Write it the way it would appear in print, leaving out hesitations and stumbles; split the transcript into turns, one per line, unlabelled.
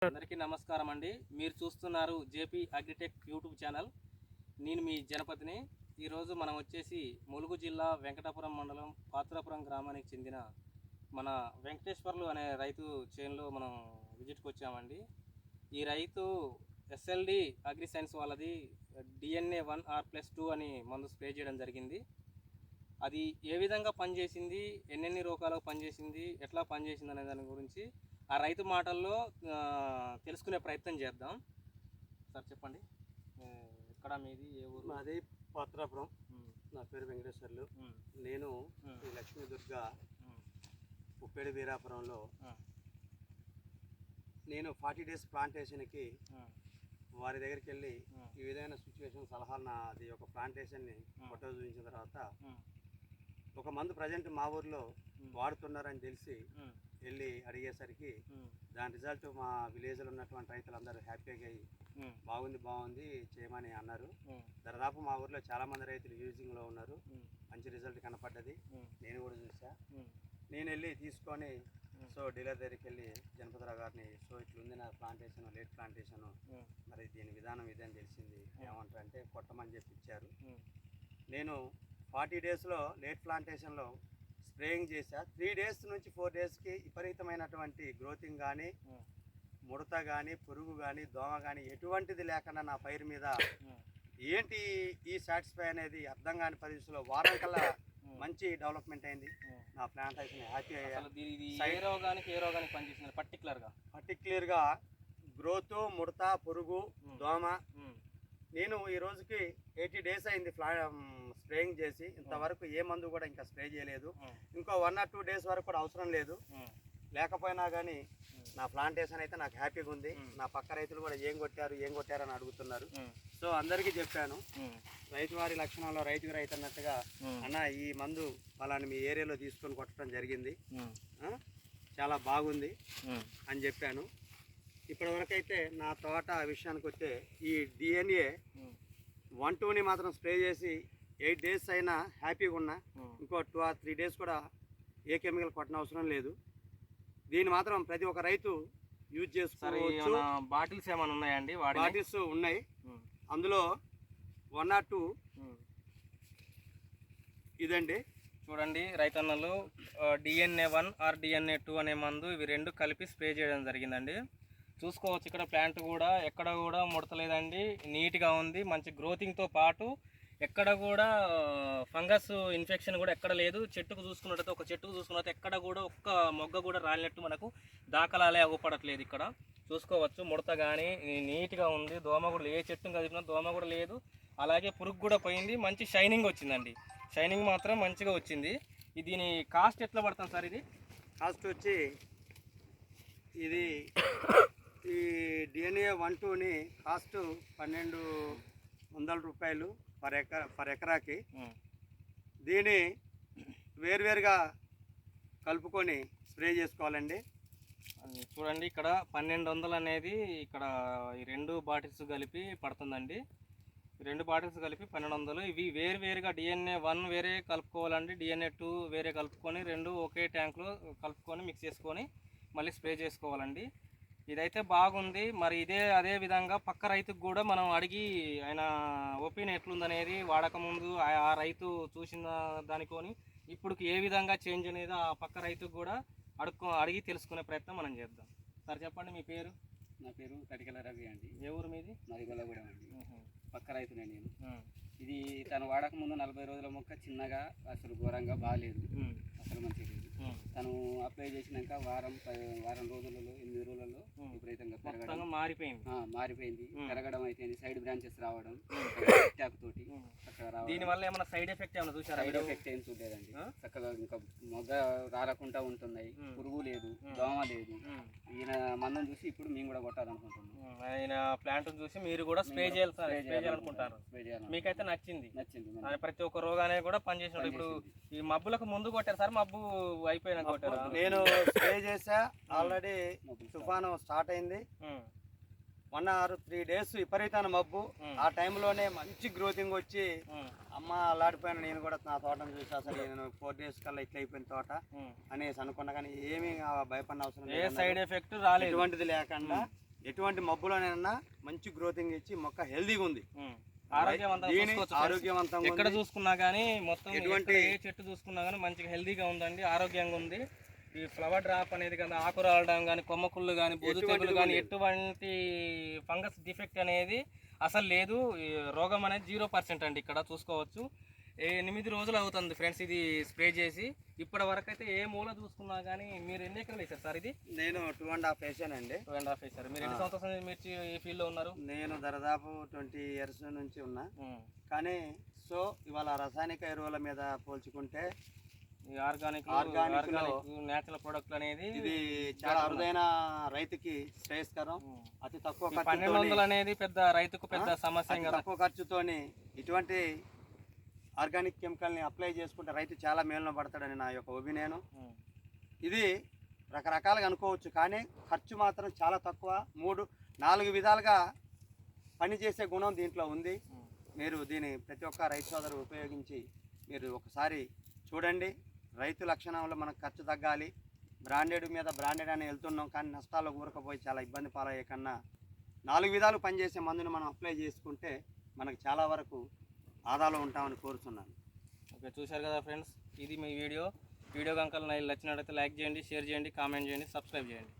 అందరికీ నమస్కారం అండి. మీరు చూస్తున్నారు జేపీ అగ్రిటెక్ యూట్యూబ్ ఛానల్. నేను మీ జనపతిని. ఈరోజు మనం వచ్చేసి ములుగు జిల్లా వెంకటాపురం మండలం పాత్రాపురం గ్రామానికి చెందిన మన వెంకటేశ్వర్లు అనే రైతు చేనులో మనం విజిట్కి వచ్చామండి. ఈ రైతు ఎస్ఎల్డి అగ్రి సైన్స్ వాళ్ళది DNA 1R+2 అని మందు స్ప్రే చేయడం జరిగింది. అది ఏ విధంగా పనిచేసింది, ఎన్నెన్ని రోగాలకు పనిచేసింది, ఎట్లా పనిచేసింది అనే దాని గురించి ఆ రైతు మాటల్లో తెలుసుకునే ప్రయత్నం చేద్దాం. సార్ చెప్పండి, ఎక్కడ మీది, ఏ ఊరు?
మాది పాత్రాపురం. నా పేరు వెంకటేశ్వర్లు. నేను ఈ లక్ష్మీ దుర్గా ఉప్పేడి వీరాపురంలో నేను 40 డేస్ ప్లాంటేషన్కి వారి దగ్గరికి వెళ్ళి ఈ విధమైన సిచ్యువేషన్ సలహాలు నాది ఒక ప్లాంటేషన్ని ఫోటో చూపించిన తర్వాత ఒక మందు ప్రజెంట్ మా ఊర్లో వాడుతున్నారని తెలిసి వెళ్ళి అడిగేసరికి దాని రిజల్ట్ మా విలేజ్లో ఉన్నటువంటి రైతులందరూ హ్యాపీగా అయ్యి బాగుంది చేయమని అన్నారు. దాదాపు మా ఊర్లో చాలామంది రైతులు యూజింగ్లో ఉన్నారు. మంచి రిజల్ట్ కనపడ్డది. నేను కూడా చూసా. నేను వెళ్ళి తీసుకొని డీలర్ దగ్గరికి వెళ్ళి జనపతిరావు గారిని ఇట్లుంది నా ప్లాంటేషన్, లేట్ ప్లాంటేషన్, మరి దీని విధానం ఇదని తెలిసింది, ఏమంటారంటే కొట్టమని చెప్పి ఇచ్చారు. నేను 40 డేస్లో లేట్ ప్లాంటేషన్లో స్ప్రేయింగ్ చేశా. 3 డేస్ నుంచి 4 డేస్కి విపరీతమైనటువంటి గ్రోతింగ్ కానీ, ముడత కానీ, పురుగు కానీ, దోమ కానీ ఎటువంటిది లేకుండా నా పైరు మీద ఏంటి ఈ సాటిస్ఫై అనేది అర్థం కాని పరిస్థితుల్లో వారం కల్లా మంచి డెవలప్మెంట్ అయింది. నా ప్లాంటేషన్ హ్యాపీ
అయ్యాను.
పర్టిక్యులర్గా గ్రోత్, ముడత, పురుగు, దోమ. నేను ఈ రోజుకి 80 డేస్ అయింది స్ప్రేయింగ్ చేసి. ఇంతవరకు ఏ మందు కూడా ఇంకా స్ప్రే చేయలేదు. ఇంకో 1 or 2 డేస్ వరకు కూడా అవసరం లేదు. లేకపోయినా కానీ నా ప్లాంటేషన్ అయితే నాకు హ్యాపీగా ఉంది. నా పక్క రైతులు కూడా ఏం కొట్టారు అని అడుగుతున్నారు. సో అందరికీ చెప్పాను, రైతు వారి లక్షణంలో రైతుకి రైతు అన్నట్టుగా, అన్న ఈ మందు వాళ్ళని మీ ఏరియాలో తీసుకొని కొట్టడం జరిగింది, చాలా బాగుంది అని చెప్పాను. ఇప్పటివరకు అయితే నా తోట విషయానికి వస్తే ఈ DNA 1-2ని మాత్రం స్ప్రే చేసి 8 డేస్ అయినా హ్యాపీగా ఉన్నా. ఇంకో 2 or 3 డేస్ కూడా ఏ కెమికల్ కొట్టిన అవసరం లేదు. దీన్ని మాత్రం ప్రతి ఒక్క రైతు యూజ్ చేసుకోవచ్చు.
బాటిల్స్ ఏమైనా ఉన్నాయండి?
బాటిల్స్ ఉన్నాయి. అందులో 1 or 2 ఇదండి
చూడండి రైతన్నలు, DNA 1 or DNA 2 అనే మందు, ఇవి రెండు కలిపి స్ప్రే చేయడం జరిగిందండి. చూసుకోవచ్చు, ఇక్కడ ప్లాంట్ కూడా ఎక్కడ కూడా ముడతలేదండి, నీట్గా ఉంది. మంచి గ్రోతింగ్తో పాటు ఎక్కడ కూడా ఫంగస్ ఇన్ఫెక్షన్ కూడా ఎక్కడ లేదు. చెట్టుకు చూసుకున్నట్టయితే, ఒక చెట్టుకు చూసుకున్నట్టు ఎక్కడ కూడా ఒక్క మొగ్గ కూడా రాలినట్టు మనకు దాఖలాలే అవ్వపడట్లేదు. ఇక్కడ చూసుకోవచ్చు, ముడత కానీ నీట్గా ఉంది. దోమ కూడా ఏ చెట్టును కదిపినా దోమ కూడా లేదు. అలాగే పురుగు కూడా పోయింది. మంచి షైనింగ్ వచ్చిందండి. షైనింగ్ మాత్రం మంచిగా వచ్చింది. దీని కాస్ట్ ఎట్లా పడుతుంది సార్? ఇది
కాస్ట్ వచ్చి ఇది ఈ DNA 1-2ని కాస్ట్ 1200 రూపాయలు పర్ ఎకరాకి. దీన్ని వేరువేరుగా కలుపుకొని స్ప్రే చేసుకోవాలండి.
చూడండి, ఇక్కడ 1200 అనేది ఇక్కడ ఈ 2 బాటిల్స్ కలిపి పడుతుందండి. 2 బాటిల్స్ కలిపి 1200. ఇవి వేరువేరుగా DNA 1 వేరే కలుపుకోవాలండి, DNA 2 వేరే కలుపుకొని 2 ఒకే ట్యాంక్లో కలుపుకొని మిక్స్ చేసుకొని మళ్ళీ స్ప్రే చేసుకోవాలండి. ఇదైతే బాగుంది. మరి అదే విధంగా పక్క రైతుకు కూడా మనం అడిగి ఆయన ఒపీనియన్ ఎట్లుందనేది, వాడకముందు ఆ రైతు చూసిన దానికొని ఇప్పుడుకి ఏ విధంగా చేంజ్ అనేది ఆ పక్క రైతుకు కూడా అడిగి తెలుసుకునే ప్రయత్నం మనం చేద్దాం. సార్ చెప్పండి, మీ పేరు?
నా పేరు కటికల రవి అండి.
ఏ ఊరు మీది?
మాది గొల్లగూడెం అండి. పక్క రైతునే నేను. ఇది తను వాడక ముందు 40 రోజుల మొక్క చిన్నగా అసలు ఘోరంగా బాగాలేదు, అసలు మంచిగా లేదు. తను అప్లై చేసినాక వారం రోజులలో 8 రోజులలో విపరీతంగా పెరగడం మారిపోయింది. పెరగడం అయితే సైడ్ బ్రాంచెస్ రావడం, ట్యాప్ తోటి చక్కగా రావడం.
దీనివల్ల ఏమైనా సైడ్ ఎఫెక్ట్ ఏమైనా చూసారా?
సైడ్ ఎఫెక్ట్ ఏం చూడలేదండి. చక్కగా ఇంకా మొగ్గ రారకుండా ఉంటున్నాయి, పురుగు లేదు, దోమ లేదు. ఈయన మందం చూసి ఇప్పుడు మేము కూడా కొట్టాలనుకుంటున్నాం.
ఆయన ప్లాంట్ చూసి మీరు కూడా స్ప్రే చేయాలనుకుంటారు. మీకైతే నచ్చింది. ప్రతి ఒక్క రోగానే కూడా పనిచేసినట్టు. ఇప్పుడు ఈ మబ్బులకు ముందు కొట్టారు సార్, మబ్బు అయిపోయినా కొట్టారు?
నేను స్ప్రే చేసా ఆల్రెడీ. తుఫాను స్టార్ట్ అయింది. 1 or 3 డేస్ విపరీతమైన మబ్బు. ఆ టైంలోనే మంచి గ్రోతింగ్ వచ్చి అమ్మ అలాడిపోయాను. నేను కూడా నా తోటను చూసి అసలు నేను 4 డేస్ కల్లా ఇట్లా అయిపోయిన తోట అనేసి అనుకున్నా. కానీ ఏమీ భయపడిన అవసరం లేదు,
సైడ్ ఎఫెక్ట్ రాలేదు,
ఎటువంటిది లేకుండా ఎటువంటి మబ్బులోనైనా మంచి గ్రోతింగ్ ఇచ్చి మొక్క హెల్దీగా ఉంది.
ఆరోగ్యవంతంగా
దీని
చూసుకోవచ్చు friends.
ఆరోగ్యవంతంగా
ఎక్కడ
ఉంది.
చూసుకున్నా కానీ మొత్తం
ఎటువంటి-
ఏ చెట్టు చూసుకున్నా కానీ మంచిగా హెల్దీగా ఉందండి, ఆరోగ్యంగా ఉంది. ఈ ఫ్లవర్ డ్రాప్ అనేది కానీ ఆకు రావడం కానీ కొమ్మకుళ్ళు కానీ బూజు తెగులు
ఎటువంటిది
కానీ
లేదు.
ఎటువంటి ఫంగస్ డిఫెక్ట్ అనేది అసలు లేదు. ఈ రోగం అనేది 0% అండి. ఇక్కడ చూసుకోవచ్చు 8 రోజులు అవుతుంది ఫ్రెండ్స్ ఇది స్ప్రే చేసి. ఇప్పటి వరకు అయితే ఏ మూల చూసుకున్నా కానీ మీరు ఎన్ని ఎకరాలు వేసారు సార్ ఇది?
నేను 2.5 వేసానండి.
2.5 వేసారు. మీరు ఎన్ని సంవత్సరాల నుంచి మిర్చి ఈ ఫీల్డ్లో ఉన్నారు?
నేను దాదాపు 20 ఇయర్స్ నుంచి ఉన్నా. కానీ సో ఇవాళ రసాయనిక ఎరువుల మీద పోల్చుకుంటే
ఈ ఆర్గానిక్ నేచురల్ ప్రొడక్ట్ అనేది
ఇది చాలా అరుదైన రైతుకి శ్రేయస్కరం. అతి తక్కువ
1200 అనేది పెద్ద రైతుకు పెద్ద సమస్య కదా.
తక్కువ ఖర్చుతోని ఇటువంటి ఆర్గానిక్ కెమికల్ని అప్లై చేసుకుంటే రైతు చాలా మేలున పడతాడని నా యొక్క ఒపీనియన్. ఇది రకరకాలుగా అనుకోవచ్చు కానీ ఖర్చు మాత్రం చాలా తక్కువ. 3-4 విధాలుగా పనిచేసే గుణం దీంట్లో ఉంది. మీరు దీన్ని ప్రతి ఒక్క రైతు సోదరు ఉపయోగించి మీరు ఒకసారి చూడండి. రైతు లక్షణంలో మనకు ఖర్చు తగ్గాలి, బ్రాండెడ్ మీద బ్రాండెడ్ అని వెళ్తున్నాం కానీ నష్టాల్లో ఊరకపోయి చాలా ఇబ్బంది పాలయ్యే కన్నా 4 విధాలు పనిచేసే మందుని మనం అప్లై చేసుకుంటే మనకు చాలా వరకు ఆదాలో ఉంటామని కోరుతున్నాను.
ఓకే, చూశారు కదా ఫ్రెండ్స్, ఇది మీ వీడియో కనుక నచ్చినట్లయితే లైక్ చేయండి, షేర్ చేయండి, కామెంట్ చేయండి, సబ్స్క్రైబ్ చేయండి.